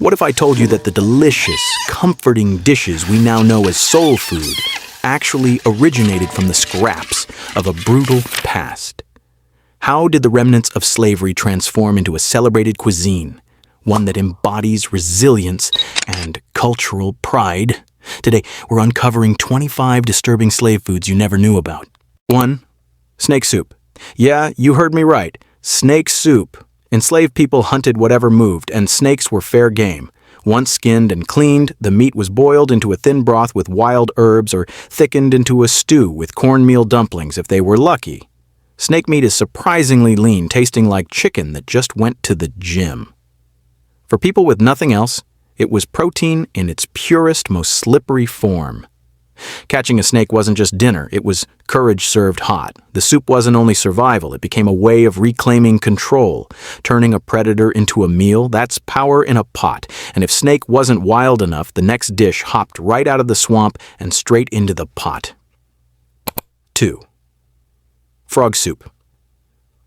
What if I told you that the delicious, comforting dishes we now know as soul food actually originated from the scraps of a brutal past? How did the remnants of slavery transform into a celebrated cuisine, one that embodies resilience and cultural pride? Today, we're uncovering 25 disturbing slave foods you never knew about. 1. Snake soup. Yeah, you heard me right. Snake soup. Enslaved people hunted whatever moved, and snakes were fair game. Once skinned and cleaned, the meat was boiled into a thin broth with wild herbs or thickened into a stew with cornmeal dumplings if they were lucky. Snake meat is surprisingly lean, tasting like chicken that just went to the gym. For people with nothing else, it was protein in its purest, most slippery form. Catching a snake wasn't just dinner, it was courage served hot. The soup wasn't only survival, it became a way of reclaiming control. Turning a predator into a meal, that's power in a pot. And if snake wasn't wild enough, the next dish hopped right out of the swamp and straight into the pot. 2. Frog soup.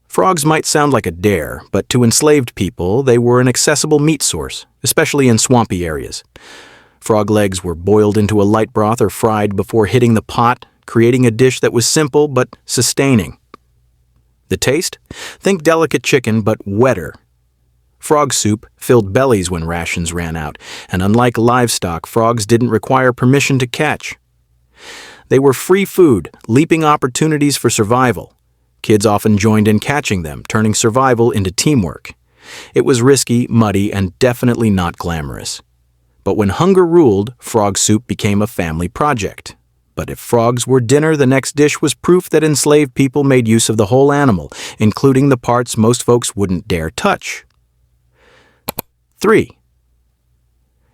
Frogs might sound like a dare, but to enslaved people, they were an accessible meat source, especially in swampy areas. Frog legs were boiled into a light broth or fried before hitting the pot, creating a dish that was simple but sustaining. The taste? Think delicate chicken, but wetter. Frog soup filled bellies when rations ran out, and unlike livestock, frogs didn't require permission to catch. They were free food, leaping opportunities for survival. Kids often joined in catching them, turning survival into teamwork. It was risky, muddy, and definitely not glamorous. But when hunger ruled, frog soup became a family project. But if frogs were dinner, the next dish was proof that enslaved people made use of the whole animal, including the parts most folks wouldn't dare touch. 3.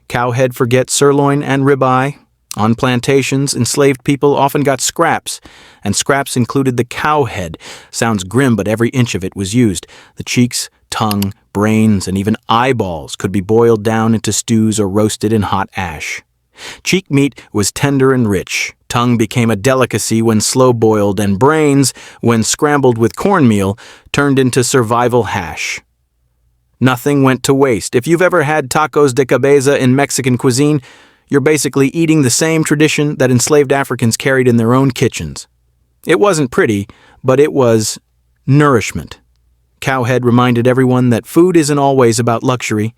Cowhead forget sirloin and ribeye. On plantations, enslaved people often got scraps, and scraps included the cow head. Sounds grim, but every inch of it was used. The cheeks, tongue, brains, and even eyeballs could be boiled down into stews or roasted in hot ash. Cheek meat was tender and rich. Tongue became a delicacy when slow-boiled, and brains, when scrambled with cornmeal, turned into survival hash. Nothing went to waste. If you've ever had tacos de cabeza in Mexican cuisine, you're basically eating the same tradition that enslaved Africans carried in their own kitchens. It wasn't pretty, but it was nourishment. Cowhead reminded everyone that food isn't always about luxury.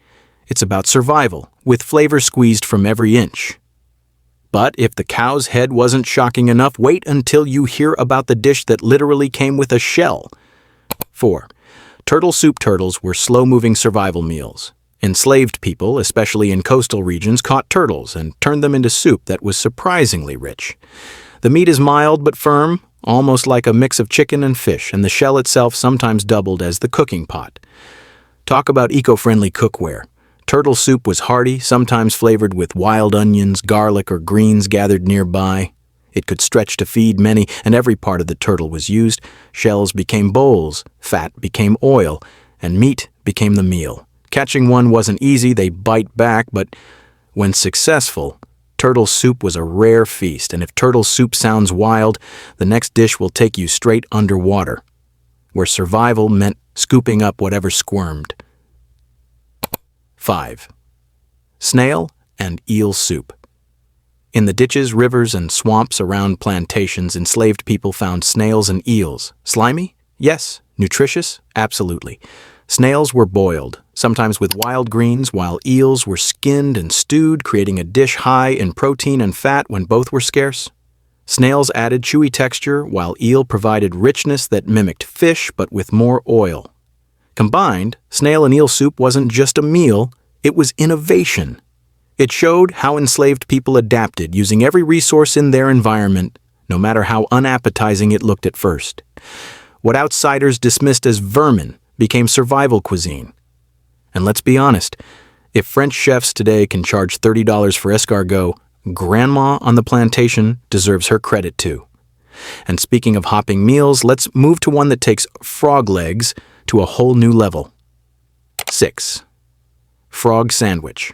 It's about survival, with flavor squeezed from every inch. But if the cow's head wasn't shocking enough, wait until you hear about the dish that literally came with a shell. 4. Turtle soup turtles were slow-moving survival meals. Enslaved people, especially in coastal regions, caught turtles and turned them into soup that was surprisingly rich. The meat is mild but firm, almost like a mix of chicken and fish, and the shell itself sometimes doubled as the cooking pot. Talk about eco-friendly cookware. Turtle soup was hearty, sometimes flavored with wild onions, garlic, or greens gathered nearby. It could stretch to feed many, and every part of the turtle was used. Shells became bowls, fat became oil, and meat became the meal. Catching one wasn't easy, they bite back, but when successful, turtle soup was a rare feast, and if turtle soup sounds wild, the next dish will take you straight underwater, where survival meant scooping up whatever squirmed. 5. Snail and eel soup. In the ditches, rivers, and swamps around plantations, enslaved people found snails and eels. Slimy? Yes. Nutritious? Absolutely. Snails were boiled, sometimes with wild greens, while eels were skinned and stewed, creating a dish high in protein and fat when both were scarce. Snails added chewy texture, while eel provided richness that mimicked fish but with more oil. Combined, snail and eel soup wasn't just a meal, it was innovation. It showed how enslaved people adapted, using every resource in their environment, no matter how unappetizing it looked at first. What outsiders dismissed as vermin became survival cuisine. And let's be honest, if French chefs today can charge $30 for escargot, Grandma on the plantation deserves her credit too. And speaking of hopping meals, let's move to one that takes frog legs to a whole new level. 6. Frog sandwich.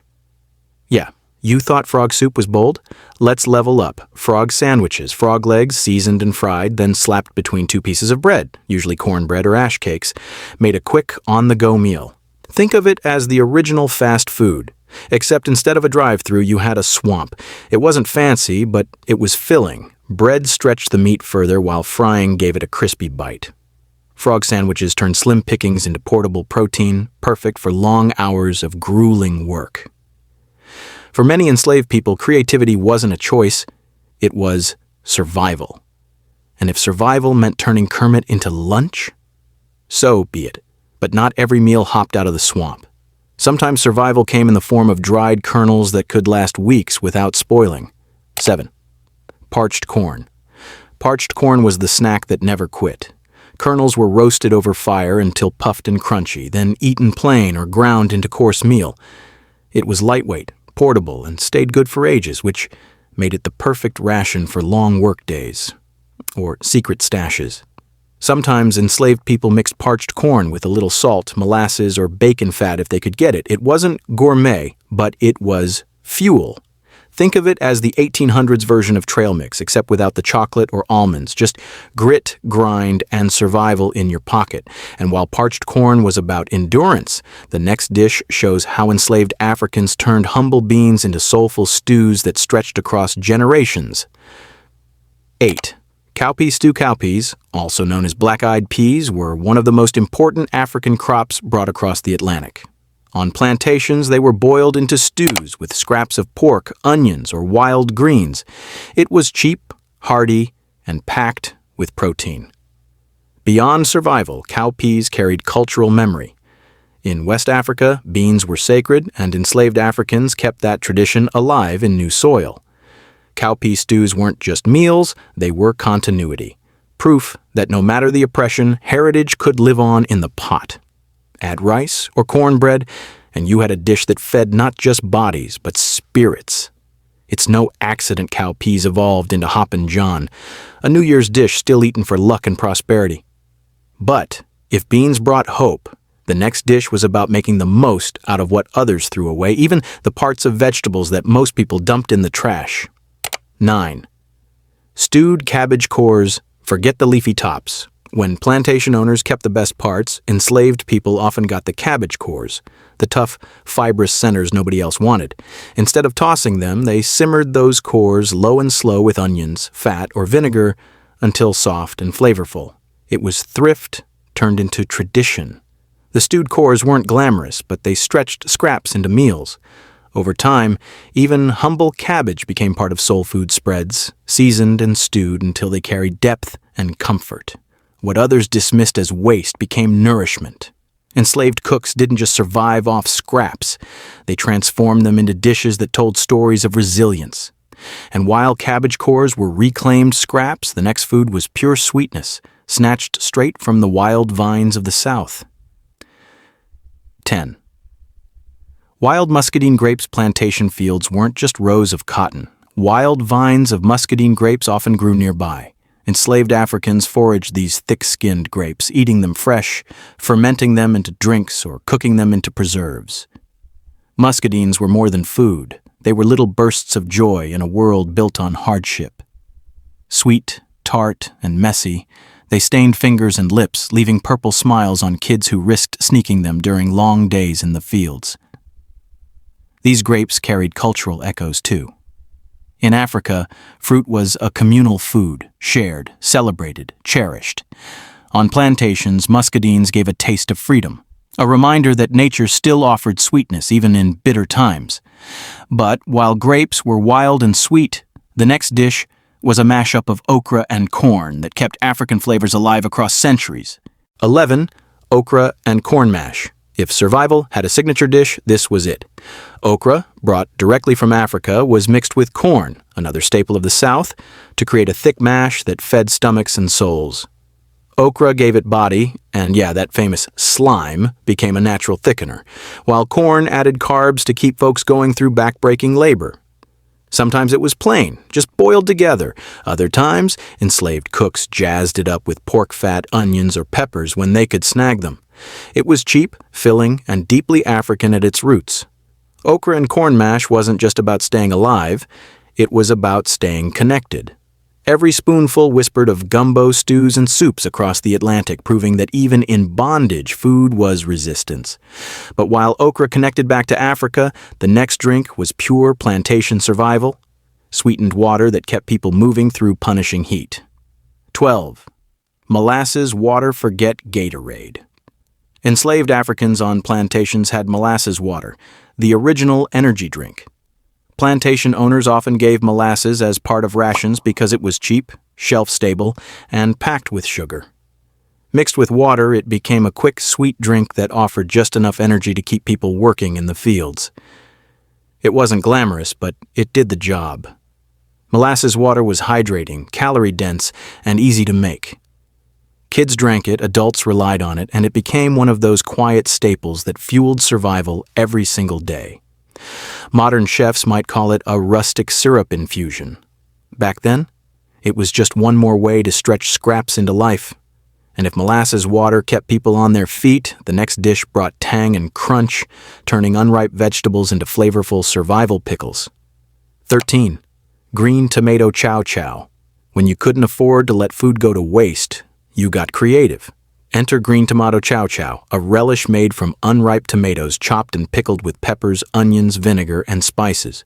Yeah, you thought frog soup was bold? Let's level up. Frog sandwiches, frog legs seasoned and fried, then slapped between two pieces of bread, usually cornbread or ash cakes, made a quick on-the-go meal. Think of it as the original fast food. Except instead of a drive-through, you had a swamp. It wasn't fancy, but it was filling. Bread stretched the meat further while frying gave it a crispy bite. Frog sandwiches turned slim pickings into portable protein, perfect for long hours of grueling work. For many enslaved people, creativity wasn't a choice, it was survival. And if survival meant turning Kermit into lunch, so be it. But not every meal hopped out of the swamp. Sometimes survival came in the form of dried kernels that could last weeks without spoiling. 7. Parched corn. Parched corn was the snack that never quit. Kernels were roasted over fire until puffed and crunchy, then eaten plain or ground into coarse meal. It was lightweight, portable, and stayed good for ages, which made it the perfect ration for long work days, or secret stashes. Sometimes enslaved people mixed parched corn with a little salt, molasses, or bacon fat if they could get it. It wasn't gourmet, but it was fuel. Think of it as the 1800s version of trail mix, except without the chocolate or almonds. Just grit, grind, and survival in your pocket. And while parched corn was about endurance, the next dish shows how enslaved Africans turned humble beans into soulful stews that stretched across generations. 8. Cowpea stew. Cowpeas, also known as black-eyed peas, were one of the most important African crops brought across the Atlantic. On plantations, they were boiled into stews with scraps of pork, onions, or wild greens. It was cheap, hearty, and packed with protein. Beyond survival, cowpeas carried cultural memory. In West Africa, beans were sacred, and enslaved Africans kept that tradition alive in new soil. Cowpea stews weren't just meals, they were continuity. Proof that no matter the oppression, heritage could live on in the pot. Add rice or cornbread, and you had a dish that fed not just bodies, but spirits. It's no accident cowpeas evolved into Hoppin' John, a New Year's dish still eaten for luck and prosperity. But if beans brought hope, the next dish was about making the most out of what others threw away, even the parts of vegetables that most people dumped in the trash. 9. Stewed cabbage cores. Forget the leafy tops. When plantation owners kept the best parts, enslaved people often got the cabbage cores, the tough, fibrous centers nobody else wanted. Instead of tossing them, they simmered those cores low and slow with onions, fat, or vinegar until soft and flavorful. It was thrift turned into tradition. The stewed cores weren't glamorous, but they stretched scraps into meals. Over time, even humble cabbage became part of soul food spreads, seasoned and stewed until they carried depth and comfort. What others dismissed as waste became nourishment. Enslaved cooks didn't just survive off scraps. They transformed them into dishes that told stories of resilience. And while cabbage cores were reclaimed scraps, the next food was pure sweetness, snatched straight from the wild vines of the South. 10. Wild muscadine grapes. Plantation fields weren't just rows of cotton. Wild vines of muscadine grapes often grew nearby. Enslaved Africans foraged these thick-skinned grapes, eating them fresh, fermenting them into drinks, or cooking them into preserves. Muscadines were more than food. They were little bursts of joy in a world built on hardship. Sweet, tart, and messy, they stained fingers and lips, leaving purple smiles on kids who risked sneaking them during long days in the fields. These grapes carried cultural echoes, too. In Africa, fruit was a communal food, shared, celebrated, cherished. On plantations, muscadines gave a taste of freedom, a reminder that nature still offered sweetness even in bitter times. But while grapes were wild and sweet, the next dish was a mashup of okra and corn that kept African flavors alive across centuries. 11. Okra and corn mash. If survival had a signature dish, this was it. Okra, brought directly from Africa, was mixed with corn, another staple of the South, to create a thick mash that fed stomachs and souls. Okra gave it body, and that famous slime became a natural thickener, while corn added carbs to keep folks going through back-breaking labor. Sometimes it was plain, just boiled together. Other times, enslaved cooks jazzed it up with pork fat, onions, or peppers when they could snag them. It was cheap, filling, and deeply African at its roots. Okra and corn mash wasn't just about staying alive, it was about staying connected. Every spoonful whispered of gumbo stews and soups across the Atlantic, proving that even in bondage, food was resistance. But while okra connected back to Africa, the next drink was pure plantation survival, sweetened water that kept people moving through punishing heat. 12. Molasses water forget Gatorade. Enslaved Africans on plantations had molasses water, the original energy drink. Plantation owners often gave molasses as part of rations because it was cheap, shelf-stable, and packed with sugar. Mixed with water, it became a quick, sweet drink that offered just enough energy to keep people working in the fields. It wasn't glamorous, but it did the job. Molasses water was hydrating, calorie-dense, and easy to make. Kids drank it, adults relied on it, and it became one of those quiet staples that fueled survival every single day. Modern chefs might call it a rustic syrup infusion. Back then, it was just one more way to stretch scraps into life. And if molasses water kept people on their feet, the next dish brought tang and crunch, turning unripe vegetables into flavorful survival pickles. 13. Green tomato chow chow. When you couldn't afford to let food go to waste, you got creative. Enter green tomato chow chow, a relish made from unripe tomatoes chopped and pickled with peppers, onions, vinegar, and spices.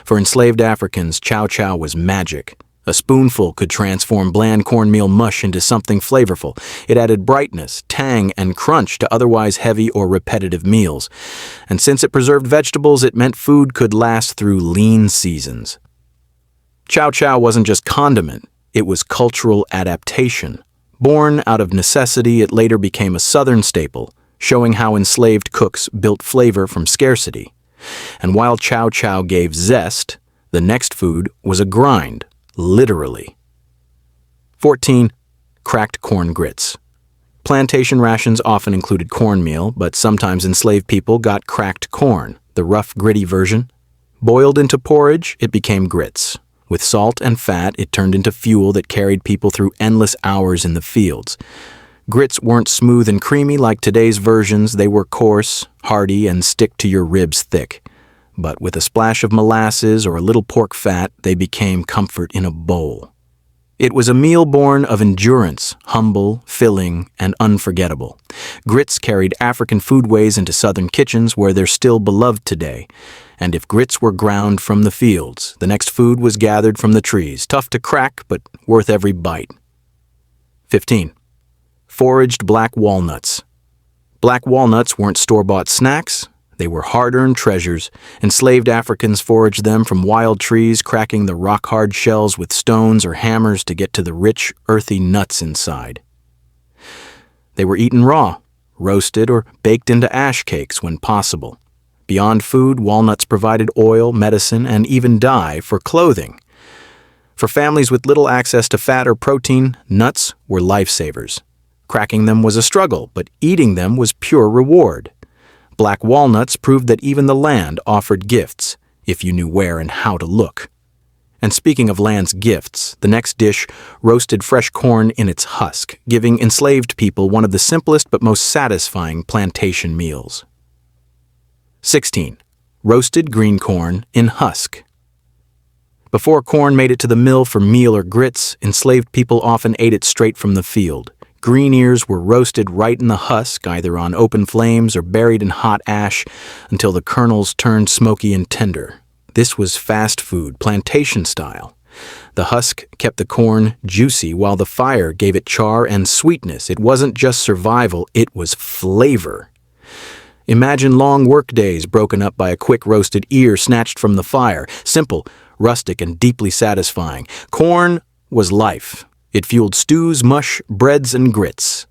For enslaved Africans, chow chow was magic. A spoonful could transform bland cornmeal mush into something flavorful. It added brightness, tang, and crunch to otherwise heavy or repetitive meals. And since it preserved vegetables, it meant food could last through lean seasons. Chow chow wasn't just condiment, it was cultural adaptation. Born out of necessity, it later became a Southern staple, showing how enslaved cooks built flavor from scarcity. And while chow chow gave zest, the next food was a grind, literally. 14. Cracked corn grits. Plantation rations often included cornmeal, but sometimes enslaved people got cracked corn, the rough, gritty version. Boiled into porridge, it became grits. With salt and fat, it turned into fuel that carried people through endless hours in the fields. Grits weren't smooth and creamy like today's versions. They were coarse, hearty, and stick-to-your-ribs thick. But with a splash of molasses or a little pork fat, they became comfort in a bowl. It was a meal born of endurance, humble, filling, and unforgettable. Grits carried African foodways into Southern kitchens where they're still beloved today. And if grits were ground from the fields, the next food was gathered from the trees, tough to crack, but worth every bite. 15. Foraged black walnuts. Black walnuts weren't store-bought snacks. They were hard-earned treasures. Enslaved Africans foraged them from wild trees, cracking the rock-hard shells with stones or hammers to get to the rich, earthy nuts inside. They were eaten raw, roasted, or baked into ash cakes when possible. Beyond food, walnuts provided oil, medicine, and even dye for clothing. For families with little access to fat or protein, nuts were lifesavers. Cracking them was a struggle, but eating them was pure reward. Black walnuts proved that even the land offered gifts, if you knew where and how to look. And speaking of land's gifts, the next dish roasted fresh corn in its husk, giving enslaved people one of the simplest but most satisfying plantation meals. 16. Roasted green corn in husk. Before corn made it to the mill for meal or grits, enslaved people often ate it straight from the field. Green ears were roasted right in the husk, either on open flames or buried in hot ash, until the kernels turned smoky and tender. This was fast food, plantation style. The husk kept the corn juicy while the fire gave it char and sweetness. It wasn't just survival, it was flavor. Imagine long work days broken up by a quick roasted ear snatched from the fire. Simple, rustic, and deeply satisfying. Corn was life. It fueled stews, mush, breads, and grits.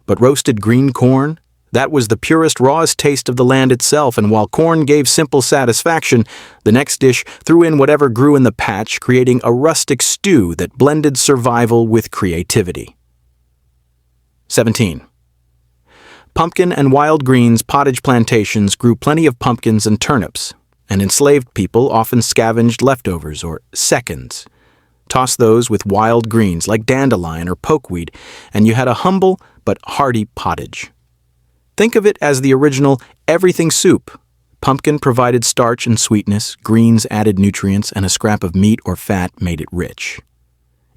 But roasted green corn? That was the purest, rawest taste of the land itself, and while corn gave simple satisfaction, the next dish threw in whatever grew in the patch, creating a rustic stew that blended survival with creativity. 17. Pumpkin and wild greens pottage plantations grew plenty of pumpkins and turnips, and enslaved people often scavenged leftovers or seconds. Toss those with wild greens like dandelion or pokeweed, and you had a humble but hearty pottage. Think of it as the original everything soup. Pumpkin provided starch and sweetness, greens added nutrients, and a scrap of meat or fat made it rich.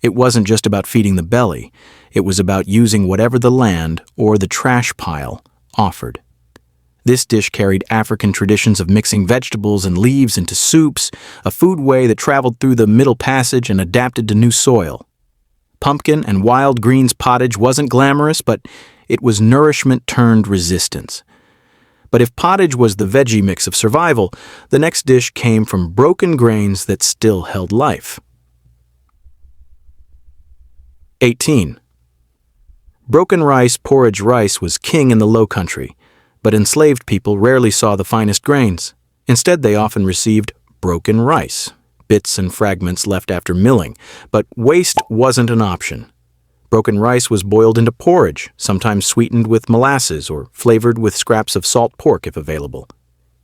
It wasn't just about feeding the belly. It was about using whatever the land or the trash pile offered. This dish carried African traditions of mixing vegetables and leaves into soups, a food way that traveled through the Middle Passage and adapted to new soil. Pumpkin and wild greens pottage wasn't glamorous, but it was nourishment turned resistance. But if pottage was the veggie mix of survival, the next dish came from broken grains that still held life. 18. Broken rice porridge rice was king in the Low Country, but enslaved people rarely saw the finest grains. Instead, they often received broken rice, bits and fragments left after milling, but waste wasn't an option. Broken rice was boiled into porridge, sometimes sweetened with molasses or flavored with scraps of salt pork if available.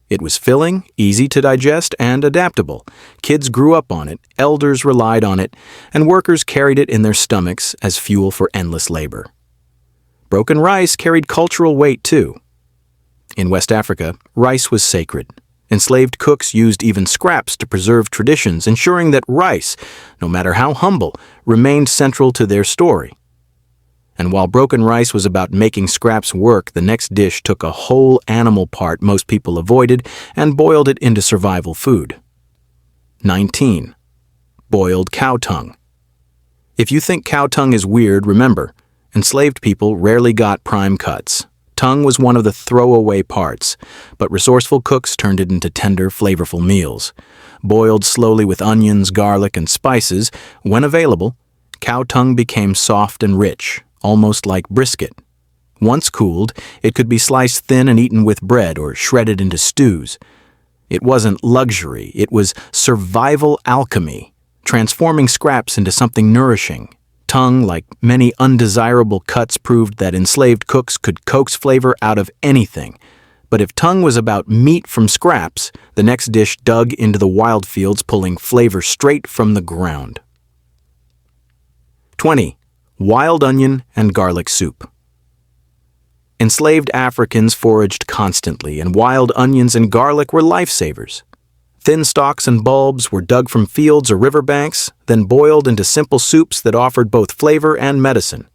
It was filling, easy to digest, and adaptable. Kids grew up on it, elders relied on it, and workers carried it in their stomachs as fuel for endless labor. Broken rice carried cultural weight too. In West Africa, rice was sacred. Enslaved cooks used even scraps to preserve traditions, ensuring that rice, no matter how humble, remained central to their story. And while broken rice was about making scraps work, the next dish took a whole animal part most people avoided and boiled it into survival food. 19. Boiled cow tongue. If you think cow tongue is weird, remember, enslaved people rarely got prime cuts. Tongue was one of the throwaway parts, but resourceful cooks turned it into tender, flavorful meals. Boiled slowly with onions, garlic, and spices, when available, cow tongue became soft and rich, almost like brisket. Once cooled, it could be sliced thin and eaten with bread or shredded into stews. It wasn't luxury, it was survival alchemy, transforming scraps into something nourishing. Tongue, like many undesirable cuts, proved that enslaved cooks could coax flavor out of anything. But if tongue was about meat from scraps, the next dish dug into the wild fields, pulling flavor straight from the ground. 20. Wild onion and garlic soup. Enslaved Africans foraged constantly, and wild onions and garlic were lifesavers. Thin stalks and bulbs were dug from fields or riverbanks, then boiled into simple soups that offered both flavor and medicine.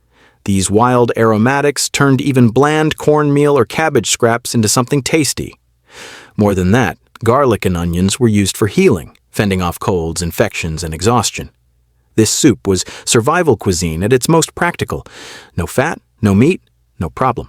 These wild aromatics turned even bland cornmeal or cabbage scraps into something tasty. More than that, garlic and onions were used for healing, fending off colds, infections, and exhaustion. This soup was survival cuisine at its most practical. No fat, no meat, no problem.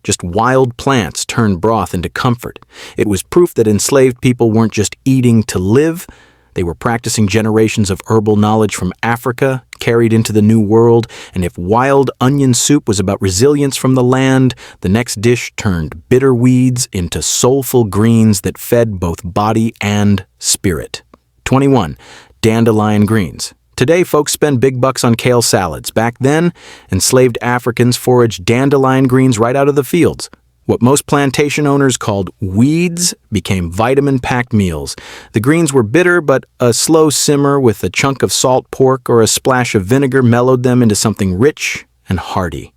Just wild plants turned broth into comfort. It was proof that enslaved people weren't just eating to live, they were practicing generations of herbal knowledge from Africa, carried into the New World, and if wild onion soup was about resilience from the land, the next dish turned bitter weeds into soulful greens that fed both body and spirit. 21. Dandelion greens. Today, folks spend big bucks on kale salads. Back then, enslaved Africans foraged dandelion greens right out of the fields. What most plantation owners called weeds became vitamin-packed meals. The greens were bitter, but a slow simmer with a chunk of salt pork or a splash of vinegar mellowed them into something rich and hearty.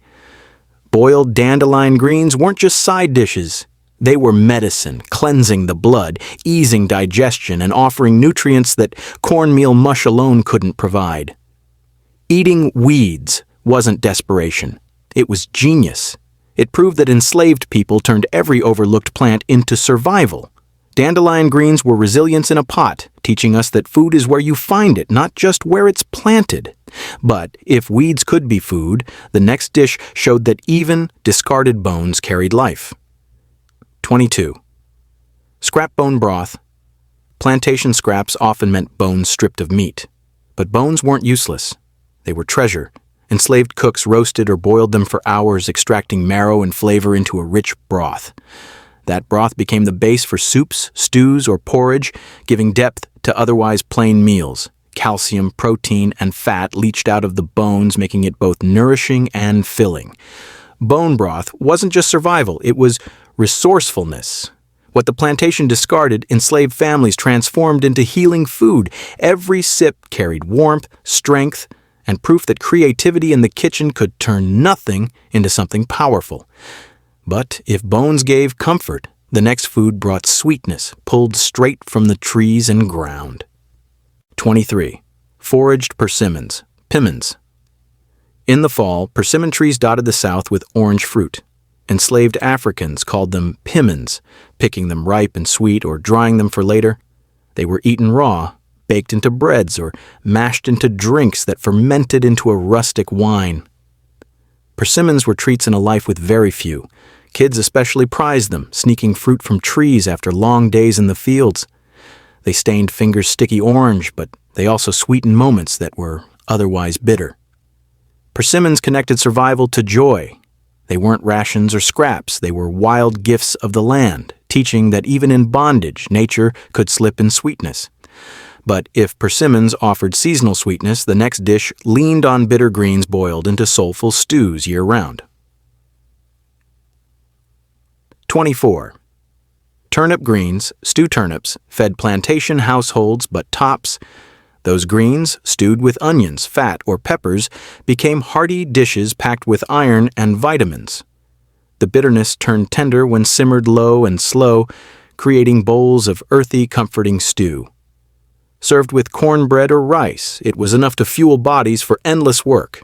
Boiled dandelion greens weren't just side dishes. They were medicine, cleansing the blood, easing digestion, and offering nutrients that cornmeal mush alone couldn't provide. Eating weeds wasn't desperation. It was genius. It proved that enslaved people turned every overlooked plant into survival. Dandelion greens were resilience in a pot, teaching us that food is where you find it, not just where it's planted. But if weeds could be food, the next dish showed that even discarded bones carried life. 22. Scrap bone broth. Plantation scraps often meant bones stripped of meat. But bones weren't useless. They were treasure. Enslaved cooks roasted or boiled them for hours, extracting marrow and flavor into a rich broth. That broth became the base for soups, stews, or porridge, giving depth to otherwise plain meals. Calcium, protein, and fat leached out of the bones, making it both nourishing and filling. Bone broth wasn't just survival, it was resourcefulness. What the plantation discarded, enslaved families transformed into healing food. Every sip carried warmth, strength, and proof that creativity in the kitchen could turn nothing into something powerful. But if bones gave comfort, the next food brought sweetness, pulled straight from the trees and ground. 23. Foraged persimmons. Pimmons. In the fall, persimmon trees dotted the south with orange fruit. Enslaved Africans called them pimmons, picking them ripe and sweet or drying them for later. They were eaten raw, baked into breads, or mashed into drinks that fermented into a rustic wine. Persimmons were treats in a life with very few. Kids especially prized them, sneaking fruit from trees after long days in the fields. They stained fingers sticky orange, but they also sweetened moments that were otherwise bitter. Persimmons connected survival to joy. They weren't rations or scraps, they were wild gifts of the land, teaching that even in bondage, nature could slip in sweetness. But if persimmons offered seasonal sweetness, the next dish leaned on bitter greens boiled into soulful stews year-round. 24. Turnip greens, stew turnips, fed plantation households, but tops, those greens, stewed with onions, fat, or peppers, became hearty dishes packed with iron and vitamins. The bitterness turned tender when simmered low and slow, creating bowls of earthy, comforting stew. Served with cornbread or rice, it was enough to fuel bodies for endless work.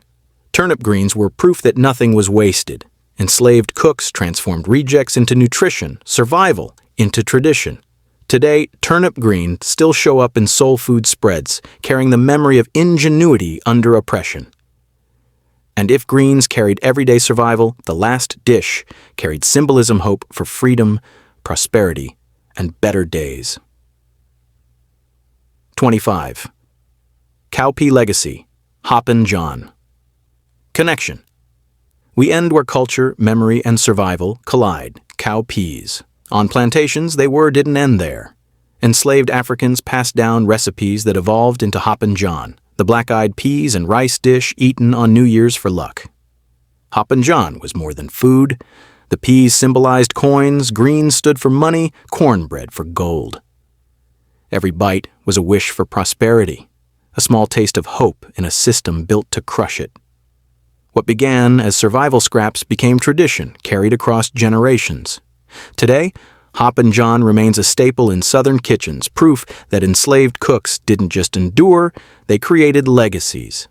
Turnip greens were proof that nothing was wasted. Enslaved cooks transformed rejects into nutrition, survival into tradition. Today, turnip greens still show up in soul food spreads, carrying the memory of ingenuity under oppression. And if greens carried everyday survival, the last dish carried symbolism, hope for freedom, prosperity, and better days. 25. Cowpea Legacy, Hoppin' John. Connection. We end where culture, memory, and survival collide, cowpeas. On plantations, didn't end there. Enslaved Africans passed down recipes that evolved into Hoppin' John, the black-eyed peas and rice dish eaten on New Year's for luck. Hoppin' John was more than food. The peas symbolized coins, greens stood for money, cornbread for gold. Every bite was a wish for prosperity, a small taste of hope in a system built to crush it. What began as survival scraps became tradition, carried across generations. Today, Hoppin' John remains a staple in Southern kitchens, proof that enslaved cooks didn't just endure, they created legacies.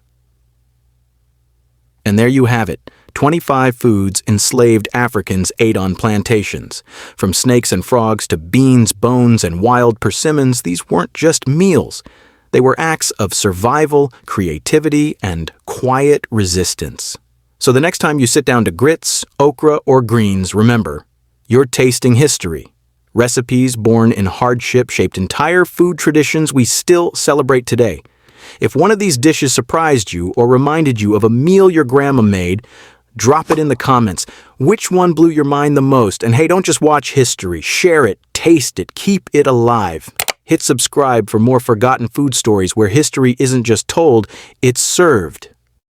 And there you have it, 25 foods enslaved Africans ate on plantations. From snakes and frogs to beans, bones, and wild persimmons, these weren't just meals. They were acts of survival, creativity, and quiet resistance. So the next time you sit down to grits, okra, or greens, remember, you're tasting history. Recipes born in hardship shaped entire food traditions we still celebrate today. If one of these dishes surprised you or reminded you of a meal your grandma made, drop it in the comments. Which one blew your mind the most? And hey, don't just watch history. Share it, taste it, keep it alive. Hit subscribe for more forgotten food stories where history isn't just told, it's served.